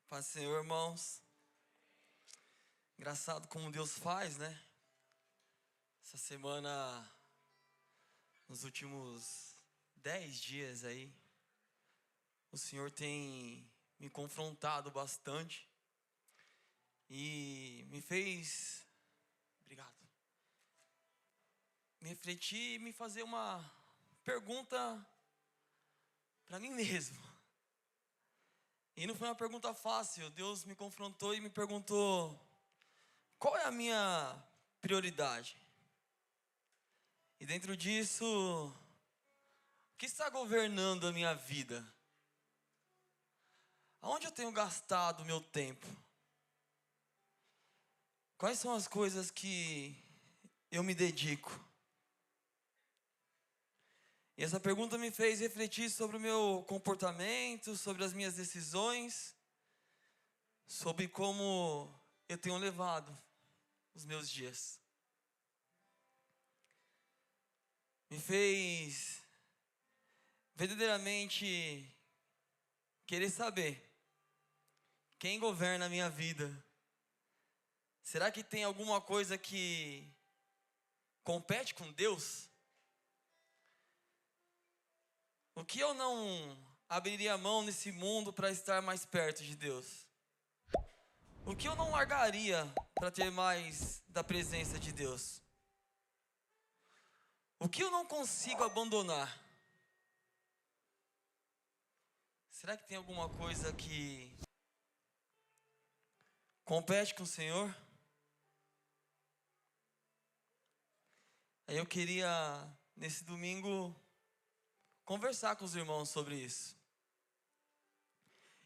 Paz do Senhor, irmãos. Engraçado como Deus faz, né? Essa semana, nos últimos 10 dias aí, o Senhor tem me confrontado bastante e me fez, me refletir e me fazer uma pergunta para mim mesmo. E não foi uma pergunta fácil. Deus me confrontou e me perguntou: qual é a minha prioridade? E dentro disso, o que está governando a minha vida? Aonde eu tenho gastado o meu tempo? Quais são as coisas que eu me dedico? E essa pergunta me fez refletir sobre o meu comportamento, sobre as minhas decisões, sobre como eu tenho levado os meus dias. Me fez verdadeiramente querer saber quem governa a minha vida. Será que tem alguma coisa que compete com Deus? O que eu não abriria mão nesse mundo para estar mais perto de Deus? O que eu não largaria para ter mais da presença de Deus? O que eu não consigo abandonar? Será que tem alguma coisa que compete com o Senhor? Aí eu queria, nesse domingo, conversar com os irmãos sobre isso.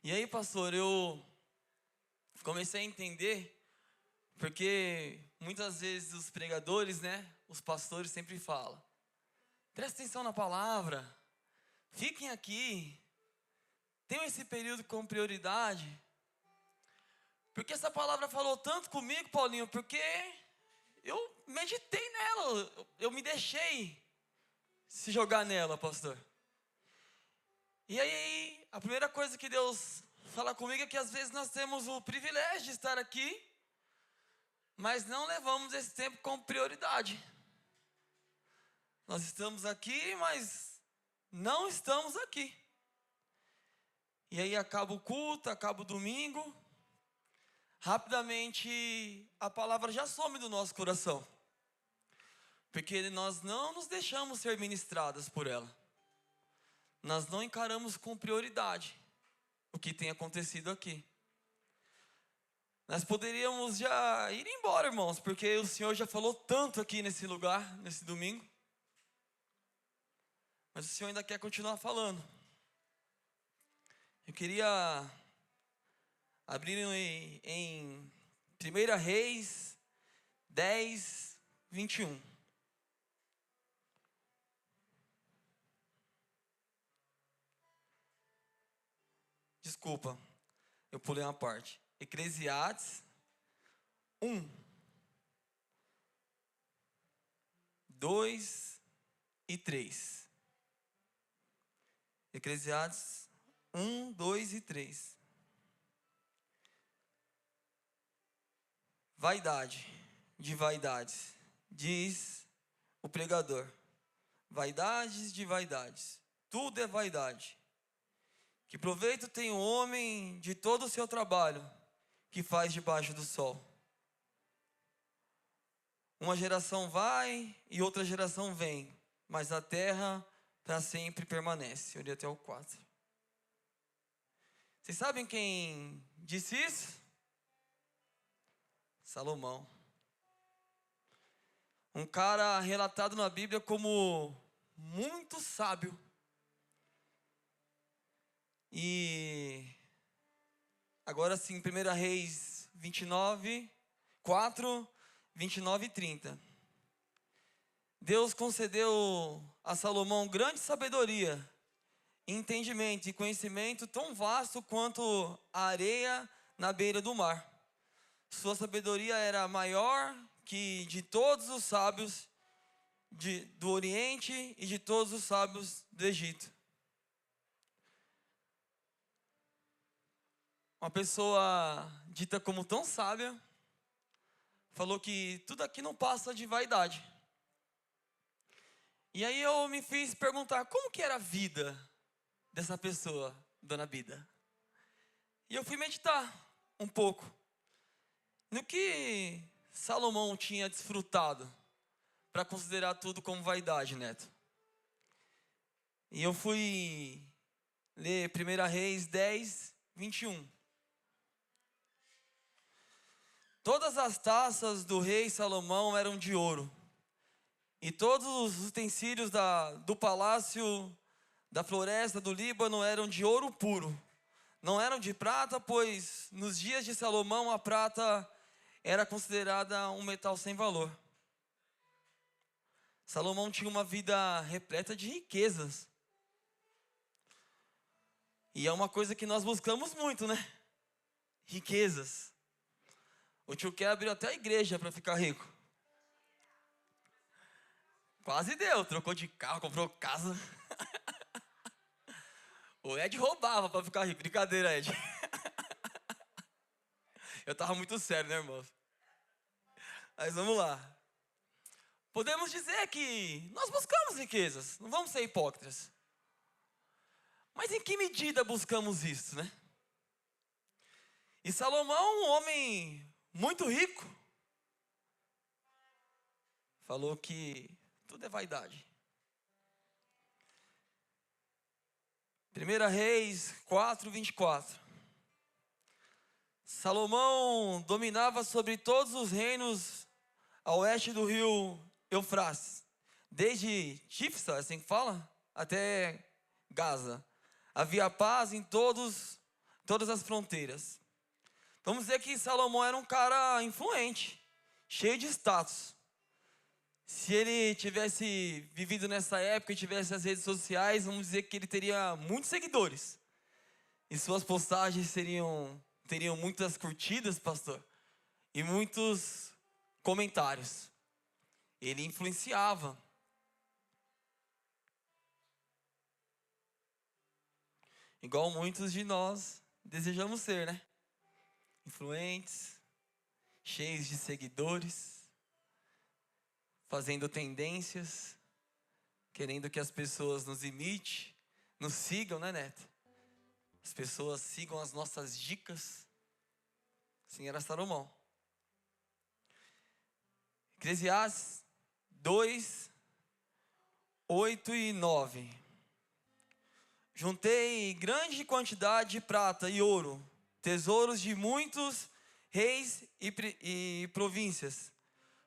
E aí, pastor, eu comecei a entender, porque muitas vezes os pregadores, os pastores sempre falam: presta atenção na palavra, fiquem aqui, tenham esse período como prioridade. Porque essa palavra falou tanto comigo, Paulinho, porque eu meditei nela, eu me deixei se jogar nela, pastor. E aí, a primeira coisa que Deus fala comigo é que às vezes nós temos o privilégio de estar aqui, mas não levamos esse tempo como prioridade. Nós estamos aqui, mas não estamos aqui. E aí acaba o culto, acaba o domingo, rapidamente a palavra já some do nosso coração, porque nós não nos deixamos ser ministradas por ela. Nós não encaramos com prioridade o que tem acontecido aqui. Nós poderíamos já ir embora, irmãos, porque o Senhor já falou tanto aqui nesse lugar, nesse domingo. Mas o Senhor ainda quer continuar falando. Eu queria abrir em 1 Reis 10, 21. Desculpa, eu pulei uma parte. Eclesiastes 1, 2 e 3. Eclesiastes 1, 2 e 3. Vaidade de vaidades, diz o pregador. Vaidades de vaidades, tudo é vaidade. Que proveito tem o homem de todo o seu trabalho que faz debaixo do sol? Uma geração vai e outra geração vem, mas a terra para sempre permanece. Eu li até o 4. Vocês sabem quem disse isso? Salomão. Um cara relatado na Bíblia como muito sábio. E agora sim, 1 Reis 29, 4, 29 e 30. Deus concedeu a Salomão grande sabedoria, entendimento e conhecimento tão vasto quanto a areia na beira do mar. Sua sabedoria era maior que de todos os sábios do Oriente e de todos os sábios do Egito. uma pessoa dita como tão sábia, falou que tudo aqui não passa de vaidade. E aí eu me fiz perguntar como que era a vida dessa pessoa, Dona Bida. E eu fui meditar um pouco no que Salomão tinha desfrutado para considerar tudo como vaidade, Neto. E eu fui ler 1 Reis 10, 21. Todas as taças do rei Salomão eram de ouro, e todos os utensílios do palácio da floresta do Líbano eram de ouro puro. Não eram de prata, pois nos dias de Salomão a prata era considerada um metal sem valor. Salomão tinha uma vida repleta de riquezas. E é uma coisa que nós buscamos muito, né? Riquezas. O tio Ké abriu até a igreja para ficar rico. Quase deu, trocou de carro, comprou casa. O Ed roubava para ficar rico. Brincadeira, Ed. Eu tava muito sério, né, irmão? Mas vamos lá. Podemos dizer que nós buscamos riquezas, não vamos ser hipócritas. Mas em que medida buscamos isso, né? E Salomão, um homem muito rico, falou que tudo é vaidade. 1 Reis 4, 24. Salomão dominava sobre todos os reinos a oeste do rio Eufrates, desde Tifsa, assim que fala, até Gaza. Havia paz em todas as fronteiras. Vamos dizer que Salomão era um cara influente, cheio de status. Se ele tivesse vivido nessa época e tivesse as redes sociais, vamos dizer que ele teria muitos seguidores. E suas postagens teriam muitas curtidas, pastor, e muitos comentários. Ele influenciava. Igual muitos de nós desejamos ser, né? Influentes, cheios de seguidores, fazendo tendências, querendo que as pessoas nos imitem, nos sigam, né, Neto? As pessoas sigam as nossas dicas. Assim era Salomão. Eclesiastes 2, 8 e 9. Juntei grande quantidade de prata e ouro, tesouros de muitos reis e províncias.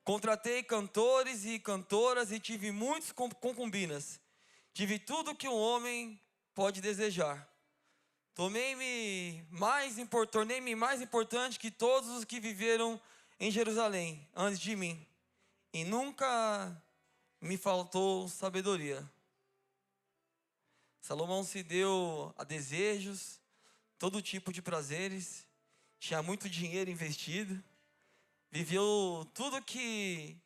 Contratei cantores e cantoras e tive muitas concubinas. Tive tudo que um homem pode desejar. Tornei-me mais importante que todos os que viveram em Jerusalém antes de mim. E nunca me faltou sabedoria. Salomão se deu a desejos, todo tipo de prazeres, tinha muito dinheiro investido, viveu tudo que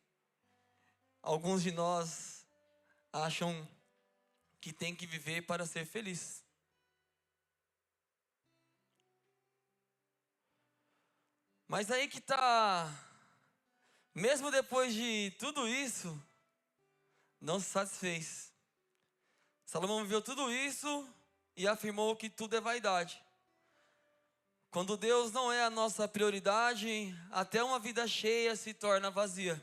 alguns de nós acham que tem que viver para ser feliz. Mas aí que está, mesmo depois de tudo isso, não se satisfez. Salomão viveu tudo isso e afirmou que tudo é vaidade. Quando Deus não é a nossa prioridade, até uma vida cheia se torna vazia.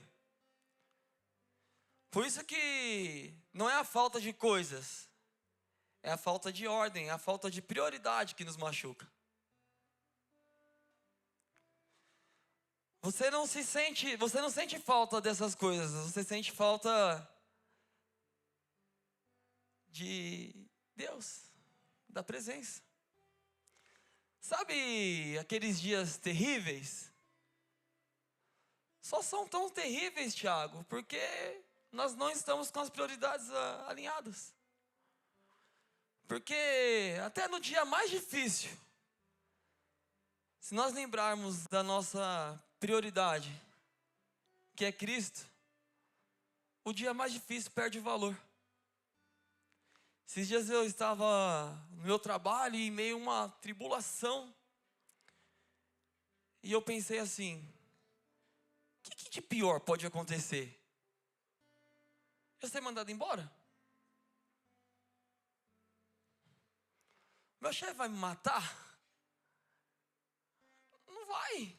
Por isso que não é a falta de coisas, é a falta de ordem, é a falta de prioridade que nos machuca. Você não sente falta dessas coisas, você sente falta de Deus, da presença. Sabe aqueles dias terríveis? Só são tão terríveis, Tiago, porque nós não estamos com as prioridades alinhadas. Porque até no dia mais difícil, se nós lembrarmos da nossa prioridade, que é Cristo, o dia mais difícil perde valor. Esses dias eu estava no meu trabalho e em meio a uma tribulação, E eu pensei assim, o que de pior pode acontecer? Eu ser mandado embora? Meu chefe vai me matar? Não vai.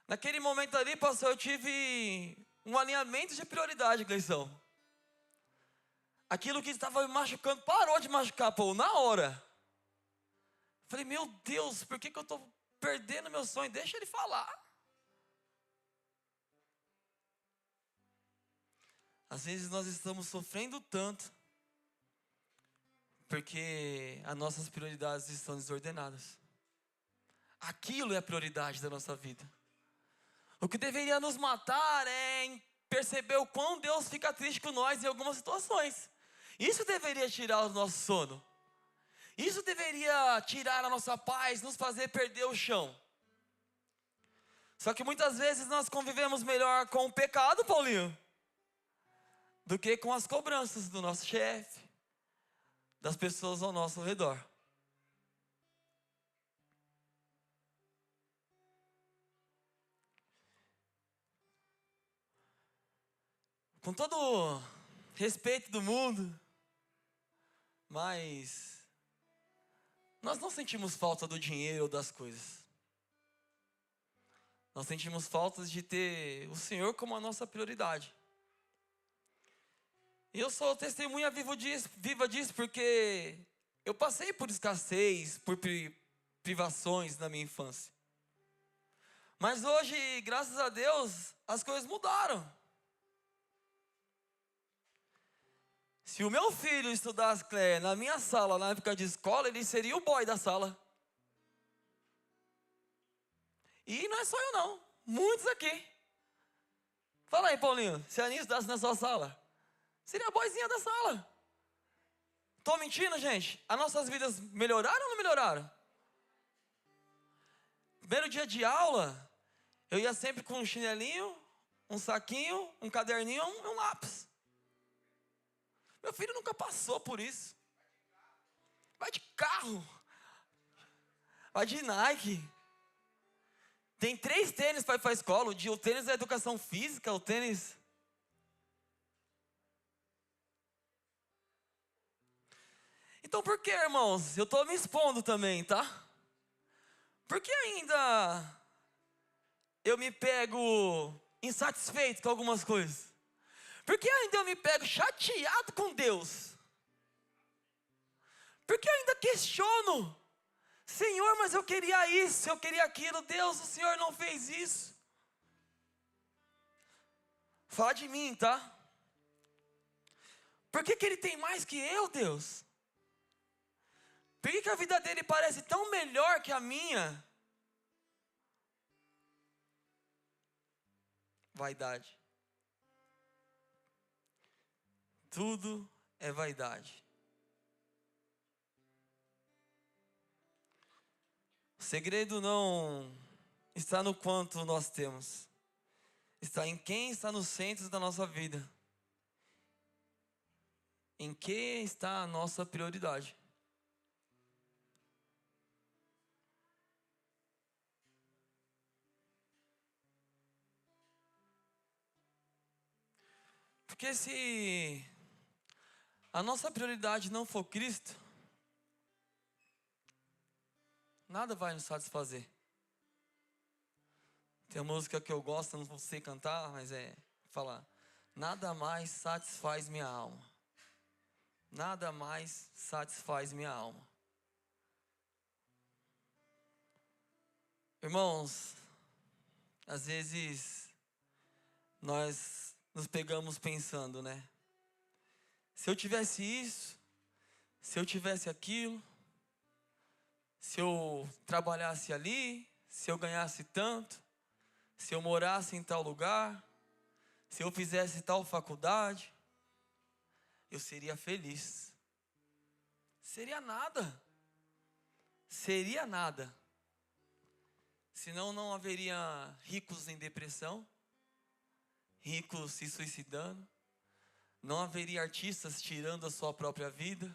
Naquele momento ali, pastor, eu tive um alinhamento de prioridade, Gleison. Aquilo que estava me machucando, parou de machucar, pô, na hora. Falei, meu Deus, por que eu estou perdendo meu sonho? Deixa ele falar. Às vezes nós estamos sofrendo tanto, porque as nossas prioridades estão desordenadas. Aquilo é a prioridade da nossa vida. O que deveria nos matar é perceber o quão Deus fica triste com nós em algumas situações. Isso deveria tirar o nosso sono. Isso deveria tirar a nossa paz, nos fazer perder o chão. Só que muitas vezes nós convivemos melhor com o pecado, Paulinho, do que com as cobranças do nosso chefe, das pessoas ao nosso redor. Com todo respeito do mundo, mas nós não sentimos falta do dinheiro ou das coisas. Nós sentimos falta de ter o Senhor como a nossa prioridade. E eu sou testemunha viva disso porque eu passei por escassez, por privações na minha infância. Mas hoje, graças a Deus, as coisas mudaram. Se o meu filho estudasse na minha sala, na época de escola, ele seria o boy da sala. E não é só eu não, muitos aqui. Fala aí, Paulinho, se a Aninha estudasse na sua sala, seria a boizinha da sala. Tô mentindo, gente? As nossas vidas melhoraram ou não melhoraram? Primeiro dia de aula, eu ia sempre com um chinelinho, um saquinho, um caderninho e um lápis. Meu filho nunca passou por isso. Vai de carro. Vai de Nike. Tem 3 tênis para ir para a escola. O tênis é educação física, o tênis... Então por que, irmãos? Eu estou me expondo também, tá? Por que ainda eu me pego insatisfeito com algumas coisas? Por que ainda eu me pego chateado com Deus? Por que eu ainda questiono? Senhor, mas eu queria isso, eu queria aquilo. Deus, o Senhor não fez isso. Fala de mim, tá? Por que Ele tem mais que eu, Deus? Por que a vida dele parece tão melhor que a minha? Vaidade. Tudo é vaidade. O segredo não está no quanto nós temos. Está em quem está no centro da nossa vida. Em que está a nossa prioridade. Porque se a nossa prioridade não for Cristo, nada vai nos satisfazer. Tem uma música que eu gosto, não sei cantar, mas falar: nada mais satisfaz minha alma. Nada mais satisfaz minha alma. Irmãos, às vezes nós nos pegamos pensando, né? Se eu tivesse isso, se eu tivesse aquilo, se eu trabalhasse ali, se eu ganhasse tanto, se eu morasse em tal lugar, se eu fizesse tal faculdade, eu seria feliz. Seria nada. Seria nada. Senão não haveria ricos em depressão, ricos se suicidando, não haveria artistas tirando a sua própria vida.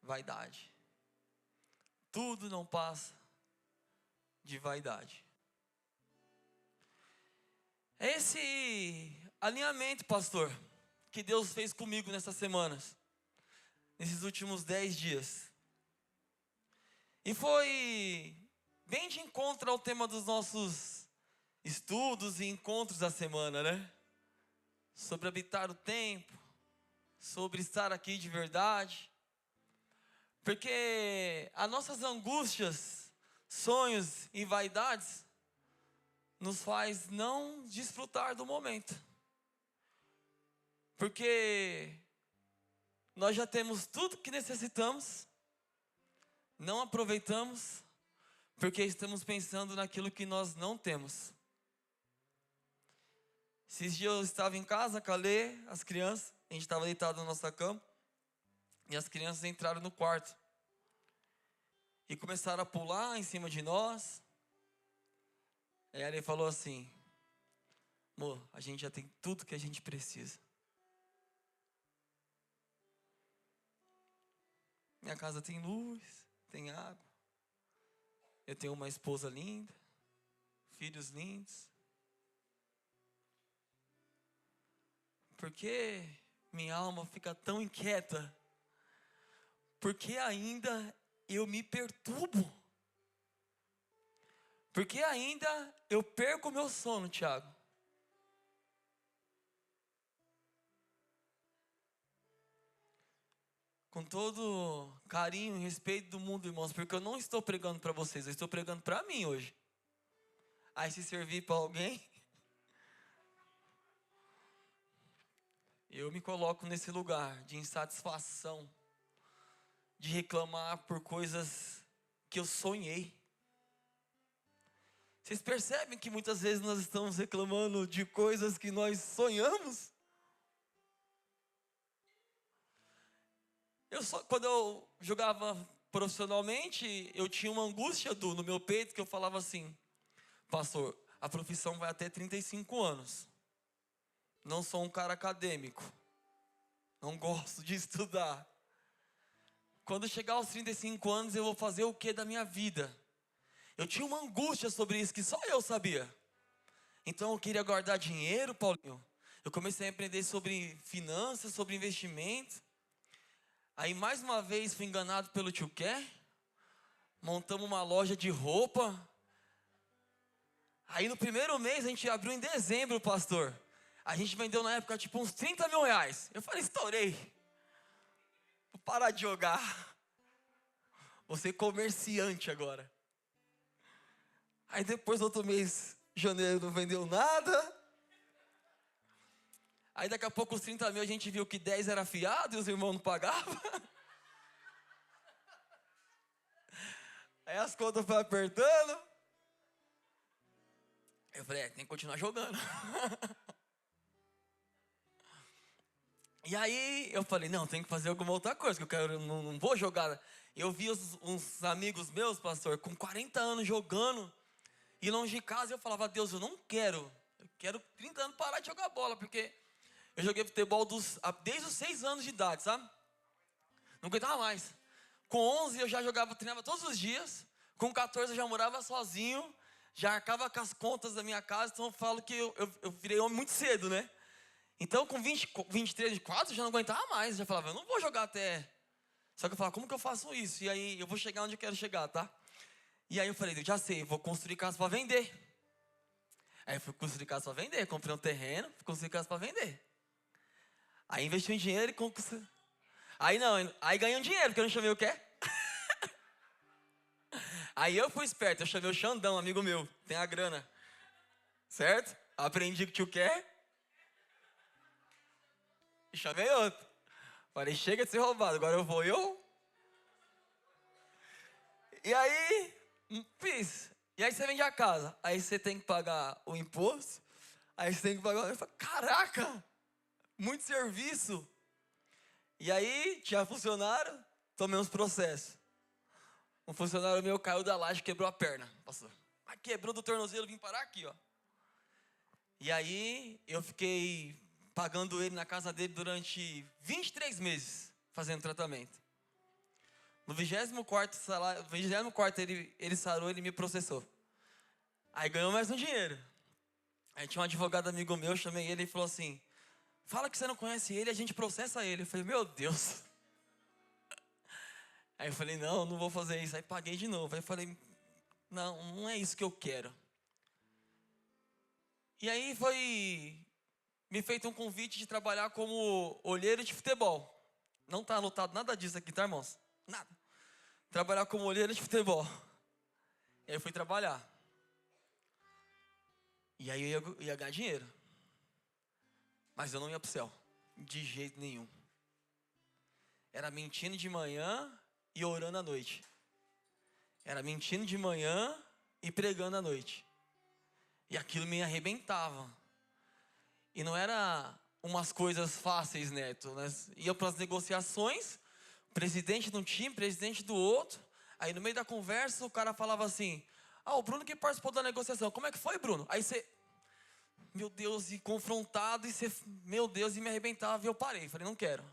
Vaidade. tudo não passa de vaidade. É esse alinhamento, pastor, que Deus fez comigo nessas semanas, nesses últimos 10 dias. E foi bem de encontro ao tema dos nossos estudos e encontros da semana, né? Sobre habitar o tempo, sobre estar aqui de verdade. Porque as nossas angústias, sonhos e vaidades nos faz não desfrutar do momento. Porque nós já temos tudo que necessitamos, não aproveitamos, porque estamos pensando naquilo que nós não temos. Esses dias eu estava em casa com a Lê, as crianças, a gente estava deitado na nossa cama, e as crianças entraram no quarto. E começaram a pular em cima de nós. Aí a Lê falou assim: amor, a gente já tem tudo que a gente precisa. Minha casa tem luz, tem água. Eu tenho uma esposa linda, filhos lindos. Por que minha alma fica tão inquieta? Porque ainda eu me perturbo. Porque ainda eu perco o meu sono, Tiago. Com todo carinho e respeito do mundo, irmãos, porque eu não estou pregando para vocês, eu estou pregando para mim hoje. Aí se servir para alguém, eu me coloco nesse lugar de insatisfação, de reclamar por coisas que eu sonhei. Vocês percebem que muitas vezes nós estamos reclamando de coisas que nós sonhamos? Quando eu jogava profissionalmente, eu tinha uma angústia no meu peito, que eu falava assim: pastor, a profissão vai até 35 anos. Não sou um cara acadêmico. Não gosto de estudar. Quando chegar aos 35 anos, eu vou fazer o que da minha vida? Eu tinha uma angústia sobre isso, que só eu sabia. Então eu queria guardar dinheiro, Paulinho. Eu comecei a aprender sobre finanças, sobre investimento. Aí mais uma vez fui enganado pelo tio Ké. Montamos uma loja de roupa. Aí no primeiro mês a gente abriu em dezembro, pastor. A gente vendeu na época tipo uns 30 mil reais. Eu falei, estourei. Vou parar de jogar. Vou ser comerciante agora. Aí depois outro mês, janeiro, não vendeu nada. Aí daqui a pouco os 30 mil a gente viu que 10 era fiado e os irmãos não pagavam. Aí as contas foram apertando. Eu falei, tem que continuar jogando. E aí eu falei, não, tem que fazer alguma outra coisa, que eu quero, não vou jogar. Eu vi uns amigos meus, pastor, com 40 anos jogando, e longe de casa eu falava, Deus, eu não quero. Eu quero 30 anos parar de jogar bola, porque eu joguei futebol desde os 6 anos de idade, sabe? Não aguentava mais. Com 11 eu já treinava todos os dias. Com 14 eu já morava sozinho, já arcava com as contas da minha casa, então eu falo que eu virei homem muito cedo, né? Então com 23, 24 eu já não aguentava mais, já falava, eu não vou jogar até... Só que eu falava, como que eu faço isso? E aí eu vou chegar onde eu quero chegar, tá? E aí eu falei, eu já sei, eu vou construir casa para vender. Aí eu fui construir casa para vender, comprei um terreno, fui construir casa para vender. Aí investi em dinheiro e construí. Aí ganhei um dinheiro, porque eu não chamei o quê? Aí eu fui esperto, eu chamei o Xandão, amigo meu, tem a grana. Certo? Aprendi que o tio quer. E chamei outro. Falei, chega de ser roubado, agora eu vou eu. E aí, fiz. E aí você vende a casa. Aí você tem que pagar o imposto. Aí você tem que pagar... Eu falei, caraca, muito serviço. E aí, tinha funcionário, tomei uns processos. Um funcionário meu caiu da laje e quebrou a perna. Passou. Mas quebrou do tornozelo, vim parar aqui, ó. E aí, eu fiquei pagando ele na casa dele durante 23 meses, fazendo tratamento. No 24º salário, 24º ele sarou, ele me processou. Aí ganhou mais um dinheiro. Aí tinha um advogado amigo meu, eu chamei ele e falou assim: fala que você não conhece ele, a gente processa ele. Eu falei, meu Deus. Aí eu falei, não vou fazer isso. Aí paguei de novo. Aí eu falei, não é isso que eu quero. E aí foi me feito um convite de trabalhar como olheiro de futebol. Não está anotado nada disso aqui, tá, irmãos? Nada. Trabalhar como olheiro de futebol. E aí eu fui trabalhar. E aí eu ia ganhar dinheiro. Mas eu não ia pro céu. De jeito nenhum. Era mentindo de manhã e orando à noite. Era mentindo de manhã e pregando à noite. E aquilo me arrebentava. E não era umas coisas fáceis, Neto. Nós ia para as negociações, presidente de um time, presidente do outro. Aí no meio da conversa o cara falava assim: o Bruno que participou da negociação. Como é que foi, Bruno? Aí você, meu Deus, e confrontado, e você, meu Deus, e me arrebentava. E eu parei, falei, não quero.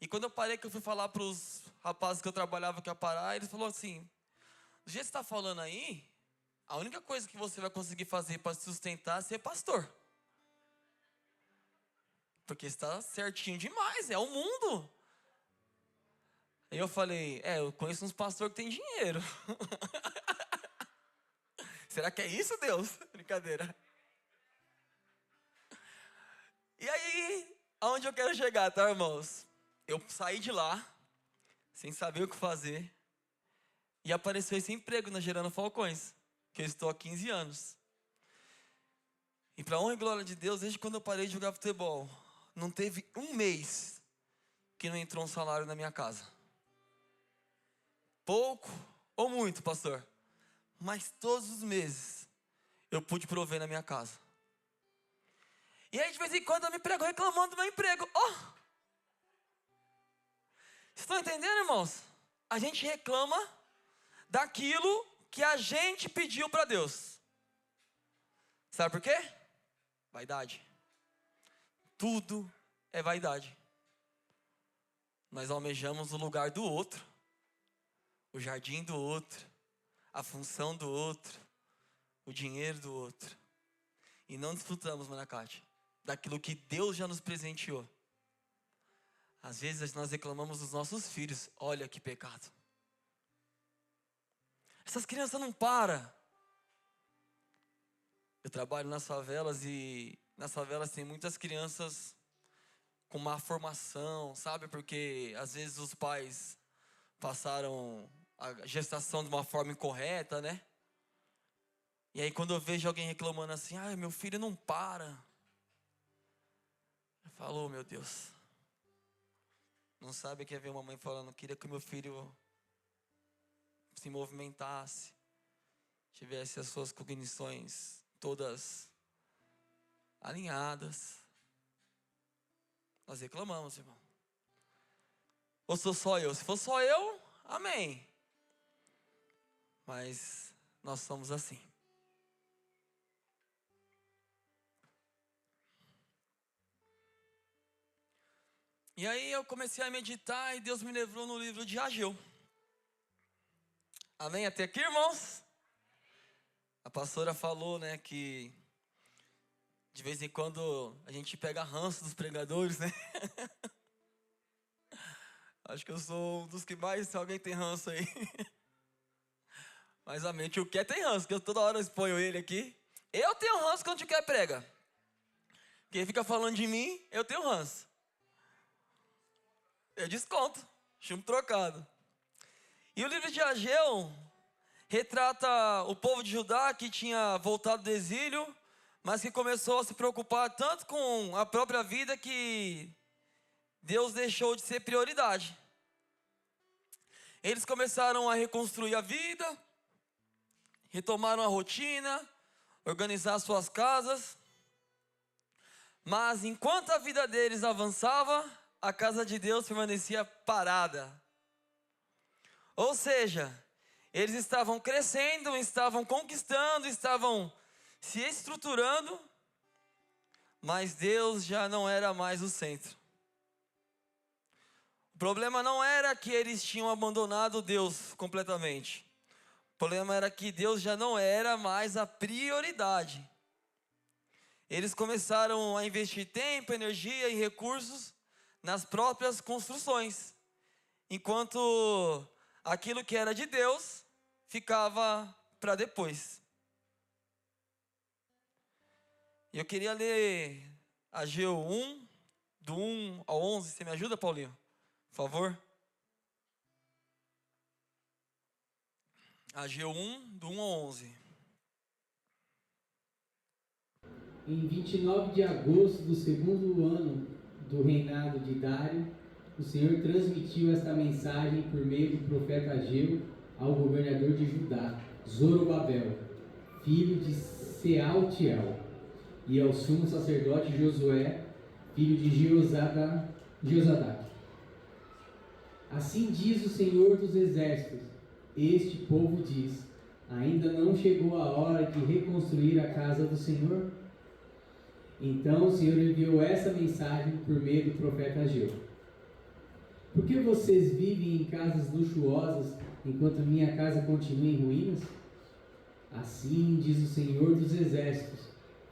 E quando eu parei, que eu fui falar para os rapazes que eu trabalhava que ia parar, eles falaram assim: do jeito que você está falando aí, a única coisa que você vai conseguir fazer para se sustentar é ser pastor. Porque está certinho demais, é o mundo. Aí eu falei, eu conheço uns pastores que têm dinheiro. Será que é isso, Deus? Brincadeira. E aí, aonde eu quero chegar, tá, irmãos? Eu saí de lá, sem saber o que fazer, e apareceu esse emprego na Gerando Falcões, que eu estou há 15 anos. E para honra e glória de Deus, desde quando eu parei de jogar futebol, não teve um mês que não entrou um salário na minha casa. Pouco ou muito, pastor? Mas todos os meses eu pude prover na minha casa. E aí de vez em quando eu me pego reclamando do meu emprego. Vocês estão entendendo, irmãos? A gente reclama daquilo que a gente pediu para Deus. Sabe por quê? Vaidade. Tudo é vaidade. Nós almejamos o lugar do outro, o jardim do outro, a função do outro, o dinheiro do outro. E não desfrutamos, Manacate, daquilo que Deus já nos presenteou. Às vezes nós reclamamos dos nossos filhos. Olha que pecado. Essas crianças não param. Eu trabalho nas favelas e nas favelas tem muitas crianças com má formação, sabe? Porque às vezes os pais passaram a gestação de uma forma incorreta, né? E aí quando eu vejo alguém reclamando assim, meu filho não para. Eu falo, meu Deus. Não sabe que é ver uma mãe falando, queria que o meu filho se movimentasse, tivesse as suas cognições todas alinhadas. Nós reclamamos, irmão. Ou sou só eu? Se for só eu, amém. Mas nós somos assim. E aí eu comecei a meditar e Deus me levou no livro de Ageu. Amém? Até aqui, irmãos? A pastora falou, né, que de vez em quando a gente pega ranço dos pregadores, né? Acho que eu sou um dos que mais, se alguém tem ranço aí. Mas a mente o que tem ranço, que eu toda hora exponho ele aqui. Eu tenho ranço quando o quer prega. Quem fica falando de mim, eu tenho ranço. Eu desconto, chumbo trocado. E o livro de Ageu retrata o povo de Judá que tinha voltado do exílio, mas que começou a se preocupar tanto com a própria vida que Deus deixou de ser prioridade. Eles começaram a reconstruir a vida, retomaram a rotina, organizar suas casas, mas enquanto a vida deles avançava, a casa de Deus permanecia parada. Ou seja, eles estavam crescendo, estavam conquistando, estavam se estruturando, mas Deus já não era mais o centro. O problema não era que eles tinham abandonado Deus completamente. O problema era que Deus já não era mais a prioridade. Eles começaram a investir tempo, energia e recursos nas próprias construções, enquanto aquilo que era de Deus ficava para depois. E eu queria ler Ageu 1, do 1 ao 11. Você me ajuda, Paulinho? Por favor. Ageu 1, do 1 ao 11. Em 29 de agosto do segundo ano do reinado de Dário, o Senhor transmitiu esta mensagem por meio do profeta Ageu ao governador de Judá, Zorobabel, filho de Sealtiel, e ao sumo sacerdote Josué, filho de Josadac. Assim diz o Senhor dos Exércitos: este povo diz: ainda não chegou a hora de reconstruir a casa do Senhor? Então o Senhor enviou essa mensagem por meio do profeta Ageu: por que vocês vivem em casas luxuosas, enquanto minha casa continua em ruínas? Assim diz o Senhor dos Exércitos: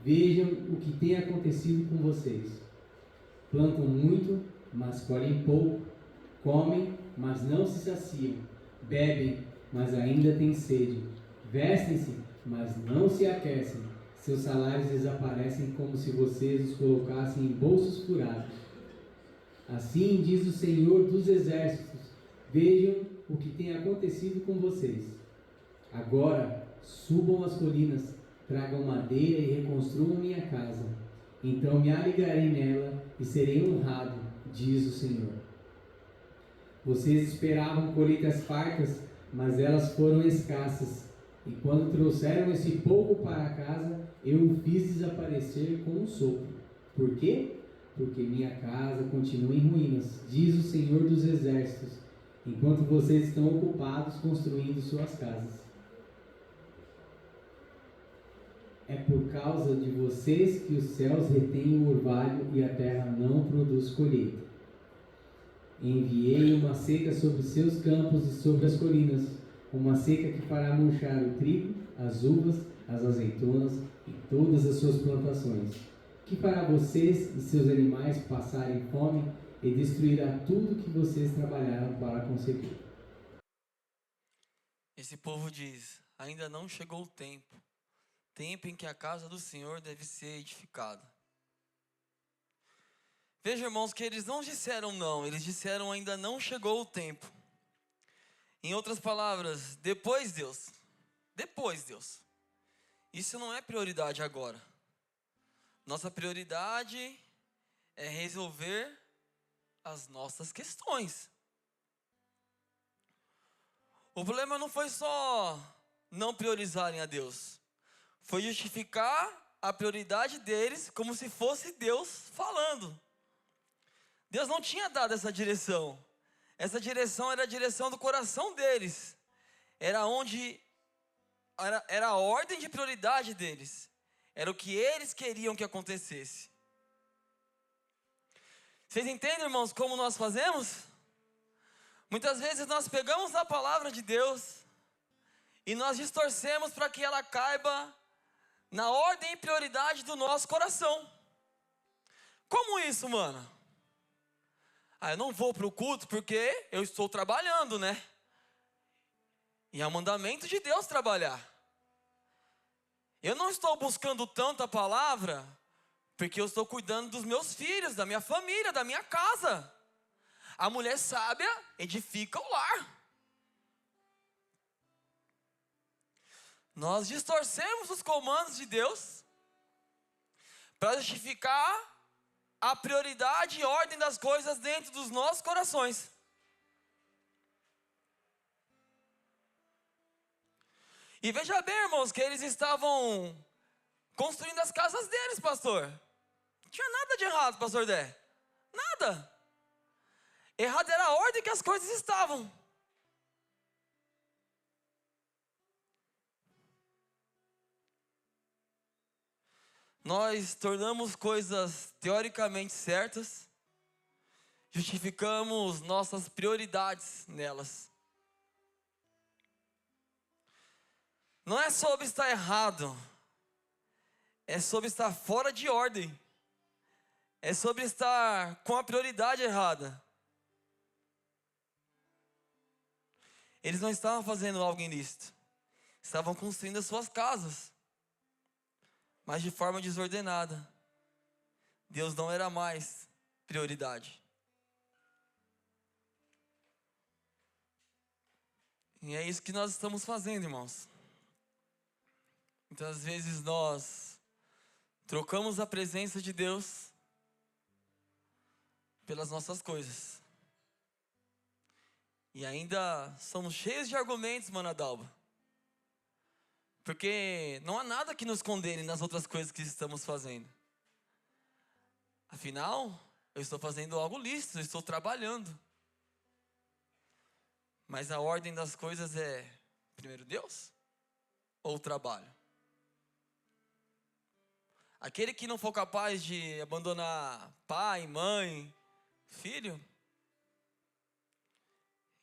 vejam o que tem acontecido com vocês. Plantam muito, mas colhem pouco. Comem, mas não se saciam. Bebem, mas ainda têm sede. Vestem-se, mas não se aquecem. Seus salários desaparecem como se vocês os colocassem em bolsos furados. Assim diz o Senhor dos Exércitos: vejam o que tem acontecido com vocês. Agora subam as colinas, tragam madeira e reconstruam minha casa. Então me alegrarei nela e serei honrado, diz o Senhor. Vocês esperavam colheitas fartas, mas elas foram escassas. E quando trouxeram esse pouco para casa, eu o fiz desaparecer com um sopro. Por quê? Porque minha casa continua em ruínas, diz o Senhor dos Exércitos, enquanto vocês estão ocupados construindo suas casas. É por causa de vocês que os céus retêm o orvalho e a terra não produz colheita. Enviei uma seca sobre seus campos e sobre as colinas, uma seca que fará murchar o trigo, as uvas, as azeitonas e todas as suas plantações, que fará vocês e seus animais passarem fome e destruirá tudo que vocês trabalharam para conseguir. Esse povo diz: ainda não chegou o tempo em que a casa do Senhor deve ser edificada. Veja, irmãos, que eles não disseram não, eles disseram ainda não chegou o tempo. Em outras palavras, depois Deus. Isso não é prioridade agora. Nossa prioridade é resolver as nossas questões. O problema não foi só não priorizarem a Deus. Foi justificar a prioridade deles como se fosse Deus falando. Deus não tinha dado essa direção. Essa direção era a direção do coração deles. Era a ordem de prioridade deles. Era o que eles queriam que acontecesse. Vocês entendem, irmãos, como nós fazemos? Muitas vezes nós pegamos a palavra de Deus e nós distorcemos para que ela caiba na ordem e prioridade do nosso coração. Como isso, mano? Eu não vou para o culto porque eu estou trabalhando, né? E é um mandamento de Deus trabalhar. Eu não estou buscando tanto a palavra porque eu estou cuidando dos meus filhos, da minha família, da minha casa. A mulher sábia edifica o lar. Nós distorcemos os comandos de Deus para justificar a prioridade e ordem das coisas dentro dos nossos corações. E veja bem, irmãos, que eles estavam construindo as casas deles, pastor. Não tinha nada de errado, pastor Dé. Nada. Errado era a ordem que as coisas estavam. Nós tornamos coisas teoricamente certas justificamos nossas prioridades nelas. Não é sobre estar errado, é sobre estar fora de ordem, é sobre estar com a prioridade errada. Eles não estavam fazendo algo ilícito, estavam construindo as suas casas, mas de forma desordenada. Deus não era mais prioridade. E é isso que nós estamos fazendo, irmãos. Muitas vezes nós trocamos a presença de Deus pelas nossas coisas. E ainda somos cheios de argumentos, Mana Dalva. Porque não há nada que nos condene nas outras coisas que estamos fazendo. Afinal, eu estou fazendo algo lícito, eu estou trabalhando. Mas a ordem das coisas é primeiro Deus ou o trabalho? Aquele que não for capaz de abandonar pai, mãe, filho,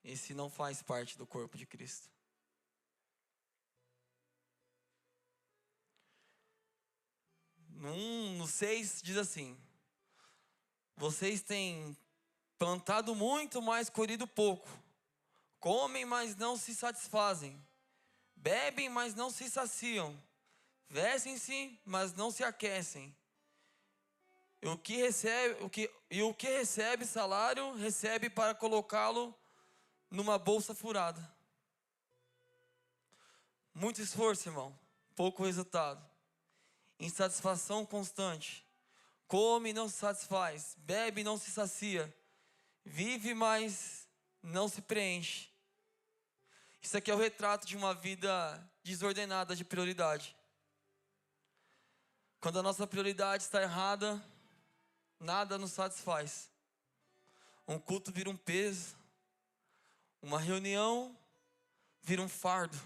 esse não faz parte do corpo de Cristo. No 6 diz assim: vocês têm plantado muito, mas colhido pouco. Comem, mas não se satisfazem. Bebem, mas não se saciam. Vestem-se, mas não se aquecem. E o que recebe salário, recebe para colocá-lo numa bolsa furada. Muito esforço, irmão, pouco resultado. Insatisfação constante. Come e não se satisfaz. Bebe e não se sacia. Vive, mas não se preenche. Isso aqui é o retrato de uma vida desordenada de prioridade. Quando a nossa prioridade está errada, nada nos satisfaz. Um culto vira um peso. Uma reunião vira um fardo.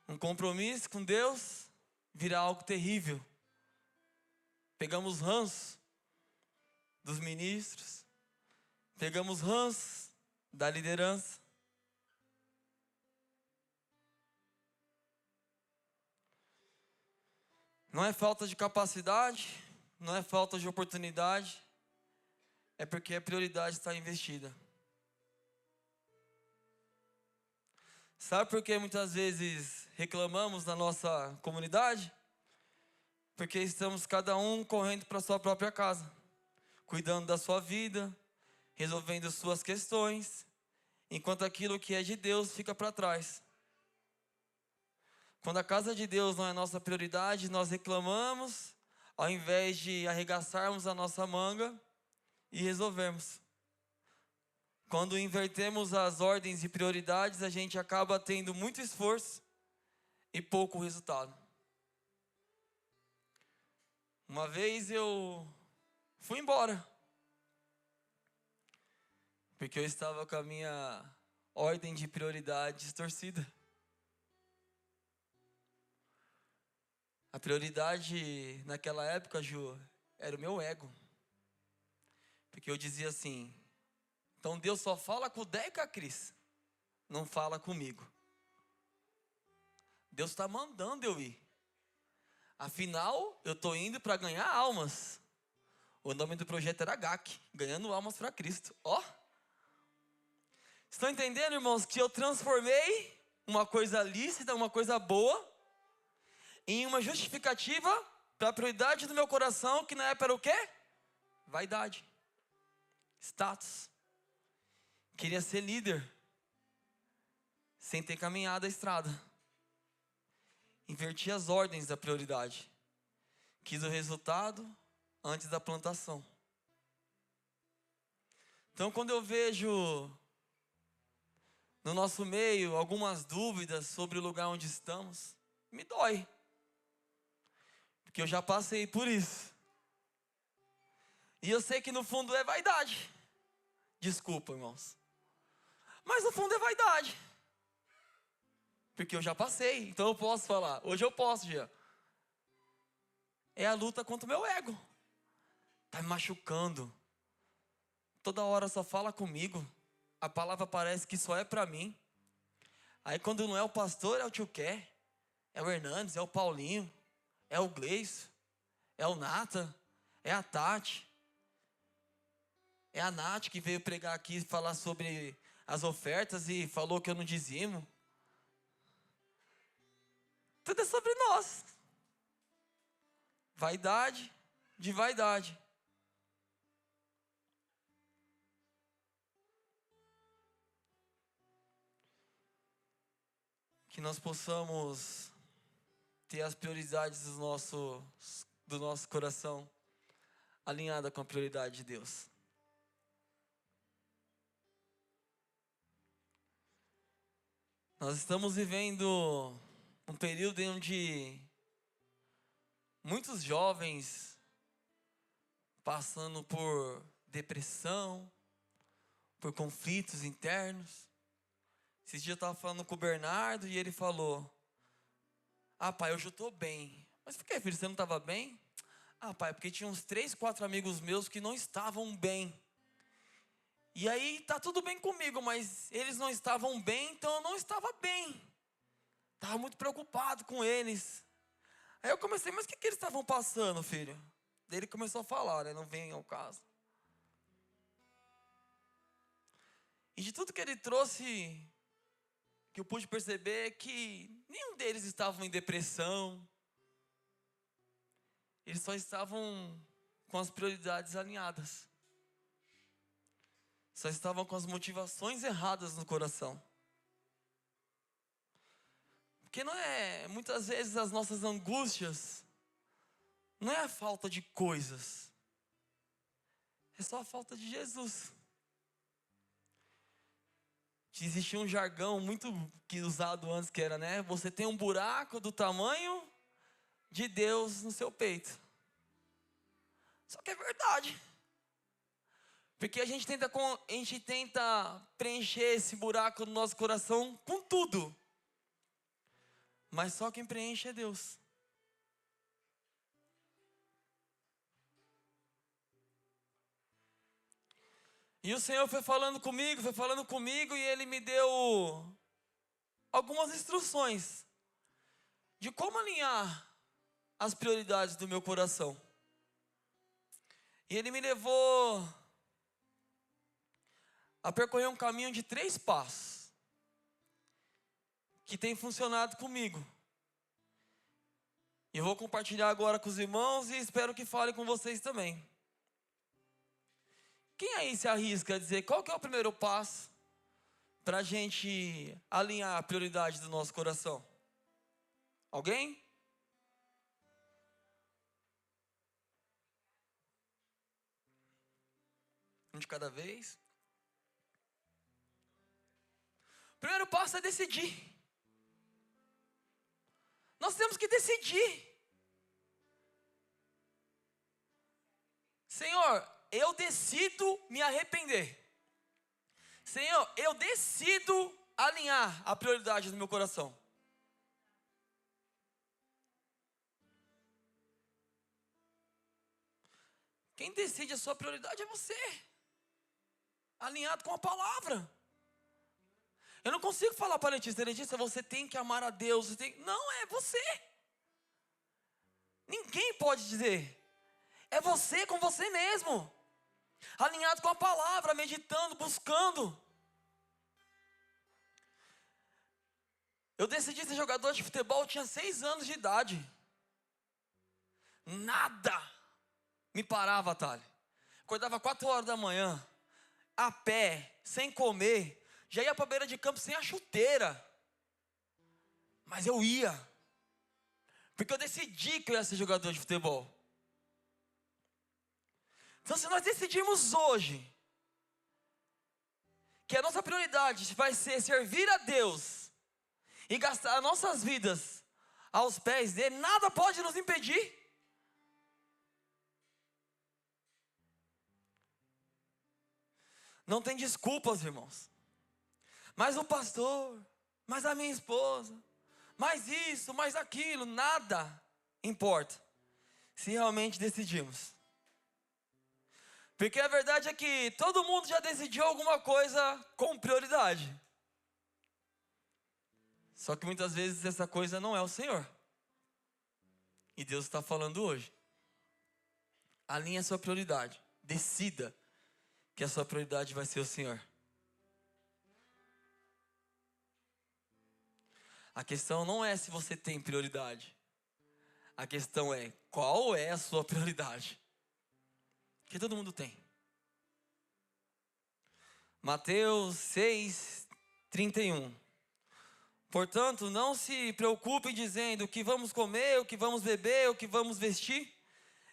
Um compromisso com Deus vira algo terrível. Pegamos ranço dos ministros. Pegamos ranço da liderança. Não é falta de capacidade, não é falta de oportunidade, é porque a prioridade está investida. Sabe por que muitas vezes reclamamos na nossa comunidade? Porque estamos cada um correndo para a sua própria casa, cuidando da sua vida, resolvendo suas questões, enquanto aquilo que é de Deus fica para trás. Quando a casa de Deus não é nossa prioridade, nós reclamamos, ao invés de arregaçarmos a nossa manga e resolvermos. Quando invertemos as ordens e prioridades, a gente acaba tendo muito esforço e pouco resultado. Uma vez eu fui embora, porque eu estava com a minha ordem de prioridade distorcida. A prioridade naquela época, Ju, era o meu ego. Porque eu dizia assim: então Deus só fala com o Dé e com a Cris, não fala comigo. Deus está mandando eu ir. Afinal, eu estou indo para ganhar almas. O nome do projeto era GAC, Ganhando Almas para Cristo. Ó! Estão entendendo, irmãos, que eu transformei uma coisa lícita, uma coisa boa, em uma justificativa para a prioridade do meu coração, que na época era o quê? Vaidade. Status. Queria ser líder, sem ter caminhado a estrada. Inverti as ordens da prioridade. Quis o resultado antes da plantação. Então, quando eu vejo no nosso meio algumas dúvidas sobre o lugar onde estamos, me dói. Porque eu já passei por isso. E eu sei que no fundo é vaidade. Desculpa, irmãos. Mas no fundo é vaidade. Porque eu já passei, então eu posso falar. Hoje eu posso, Jean. É a luta contra o meu ego. Está me machucando. toda hora só fala comigo. A palavra parece que só é para mim. Aí quando não é o pastor, é o tio Ké, é o Hernandes, é o Paulinho, é o Gleison, é o Nata, é a Tati, é a Nath que veio pregar aqui e falar sobre as ofertas e falou que eu não dizimo. Tudo é sobre nós. Vaidade de vaidade. Que nós possamos ter as prioridades do nosso coração alinhada com a prioridade de Deus. Nós estamos vivendo um período onde muitos jovens passando por depressão, por conflitos internos. Esses dias eu estava falando com o Bernardo e ele falou: ah, pai, hoje eu estou bem. Mas por que, filho, você não estava bem? Ah, pai, porque tinha uns 3, 4 amigos meus que não estavam bem. E aí tá tudo bem comigo, mas eles não estavam bem, então eu não estava bem. Estava muito preocupado com eles. Aí eu comecei, mas o que eles estavam passando, filho? Daí ele começou a falar, né? Não vem ao caso. E de tudo que ele trouxe, que eu pude perceber é que nenhum deles estavam em depressão. Eles só estavam com as prioridades alinhadas. Só estavam com as motivações erradas no coração. Porque não é, muitas vezes as nossas angústias, não é a falta de coisas. É só a falta de Jesus. Existia um jargão muito usado antes que era, né? Você tem um buraco do tamanho de Deus no seu peito. Só que é verdade. Porque a gente tenta preencher esse buraco no nosso coração com tudo. Mas só quem preenche é Deus. E o Senhor foi falando comigo e Ele me deu algumas instruções de como alinhar as prioridades do meu coração. E Ele me levou a percorrer um caminho de 3 passos que tem funcionado comigo. E eu vou compartilhar agora com os irmãos e espero que fale com vocês também. Quem aí se arrisca a dizer qual que é o primeiro passo para a gente alinhar a prioridade do nosso coração? Alguém? Um de cada vez. O primeiro passo é decidir. Nós temos que decidir. Senhor, eu decido me arrepender. Senhor, eu decido alinhar a prioridade do meu coração. Quem decide a sua prioridade é você. Alinhado com a palavra. Eu não consigo falar para a Letícia, você tem que amar a Deus. Não, é você. Ninguém pode dizer. É você com você mesmo. Alinhado com a palavra, meditando, buscando. Eu decidi ser jogador de futebol, eu tinha 6 anos de idade. Nada me parava, Thalio. Acordava 4 horas da manhã, a pé, sem comer. Já ia para a beira de campo sem a chuteira. Mas eu ia. Porque eu decidi que eu ia ser jogador de futebol. Então se nós decidirmos hoje que a nossa prioridade vai ser servir a Deus e gastar as nossas vidas aos pés dele, nada pode nos impedir. Não tem desculpas, irmãos. Mas o pastor, mas a minha esposa, mais isso, mais aquilo, nada importa se realmente decidirmos. Porque a verdade é que todo mundo já decidiu alguma coisa com prioridade. Só que muitas vezes essa coisa não é o Senhor. E Deus está falando hoje. Alinhe a sua prioridade. Decida que a sua prioridade vai ser o Senhor. A questão não é se você tem prioridade. A questão é qual é a sua prioridade. Porque todo mundo tem. Mateus 6:31. Portanto, não se preocupem dizendo o que vamos comer, o que vamos beber, o que vamos vestir.